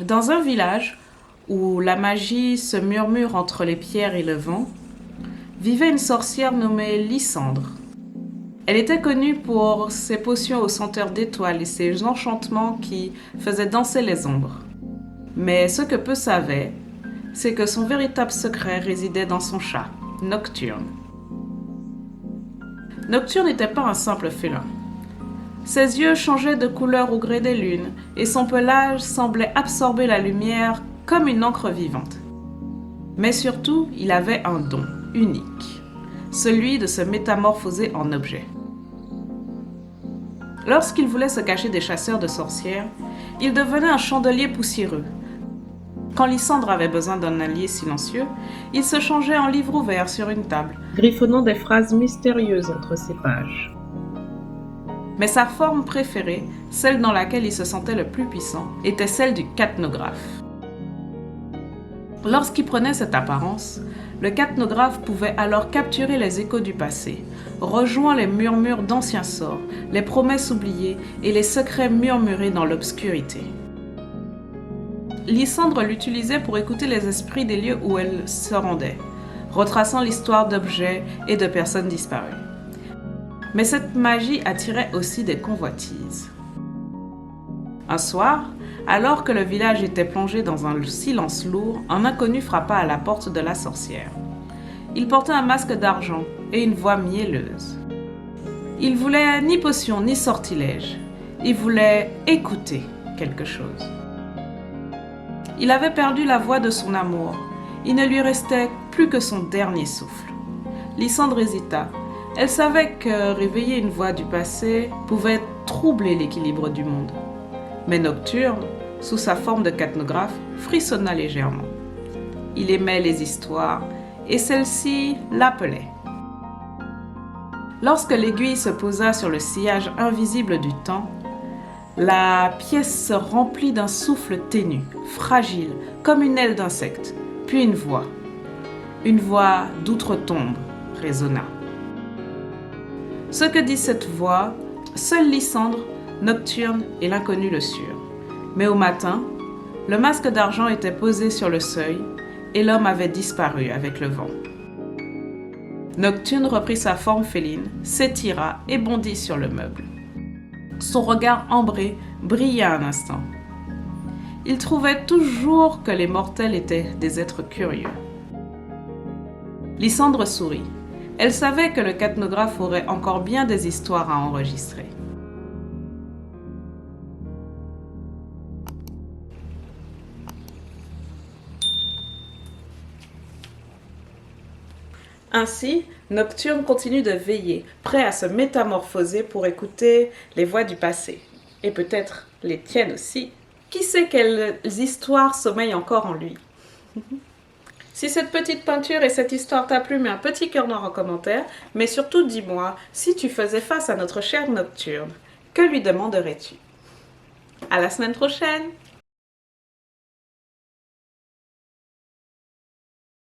Dans un village où la magie se murmure entre les pierres et le vent, vivait une sorcière nommée Lysandre. Elle était connue pour ses potions aux senteurs d'étoiles et ses enchantements qui faisaient danser les ombres. Mais ce que peu savaient, c'est que son véritable secret résidait dans son chat, Nocturne. Nocturne n'était pas un simple félin. Ses yeux changeaient de couleur au gré des lunes et son pelage semblait absorber la lumière comme une encre vivante. Mais surtout, il avait un don unique, celui de se métamorphoser en objet. Lorsqu'il voulait se cacher des chasseurs de sorcières, il devenait un chandelier poussiéreux. Quand Lysandre avait besoin d'un allié silencieux, il se changeait en livre ouvert sur une table, griffonnant des phrases mystérieuses entre ses pages. Mais sa forme préférée, celle dans laquelle il se sentait le plus puissant, était celle du cathnographe. Lorsqu'il prenait cette apparence, le cathnographe pouvait alors capturer les échos du passé, rejoint les murmures d'anciens sorts, les promesses oubliées et les secrets murmurés dans l'obscurité. Lysandre l'utilisait pour écouter les esprits des lieux où elle se rendait, retraçant l'histoire d'objets et de personnes disparues. Mais cette magie attirait aussi des convoitises. Un soir, alors que le village était plongé dans un silence lourd, un inconnu frappa à la porte de la sorcière. Il portait un masque d'argent et une voix mielleuse. Il voulait ni potion ni sortilège. Il voulait écouter quelque chose. Il avait perdu la voix de son amour. Il ne lui restait plus que son dernier souffle. Lysandre hésita. Elle savait que réveiller une voix du passé pouvait troubler l'équilibre du monde. Mais Nocturne, sous sa forme de cathnographe, frissonna légèrement. Il aimait les histoires et celle-ci l'appelait. Lorsque l'aiguille se posa sur le sillage invisible du temps, la pièce se remplit d'un souffle ténu, fragile, comme une aile d'insecte, puis une voix d'outre-tombe résonna. Ce que dit cette voix, seul Lysandre, Nocturne et l'inconnu le surent. Mais au matin, le masque d'argent était posé sur le seuil et l'homme avait disparu avec le vent. Nocturne reprit sa forme féline, s'étira et bondit sur le meuble. Son regard ambré brilla un instant. Il trouvait toujours que les mortels étaient des êtres curieux. Lysandre sourit. Elle savait que le cathnographe aurait encore bien des histoires à enregistrer. Ainsi, Nocturne continue de veiller, prêt à se métamorphoser pour écouter les voix du passé. Et peut-être les tiennes aussi. Qui sait quelles histoires sommeillent encore en lui? Si cette petite peinture et cette histoire t'a plu, mets un petit cœur noir en commentaire, mais surtout dis-moi, si tu faisais face à notre chère Nocturne, que lui demanderais-tu? À la semaine prochaine!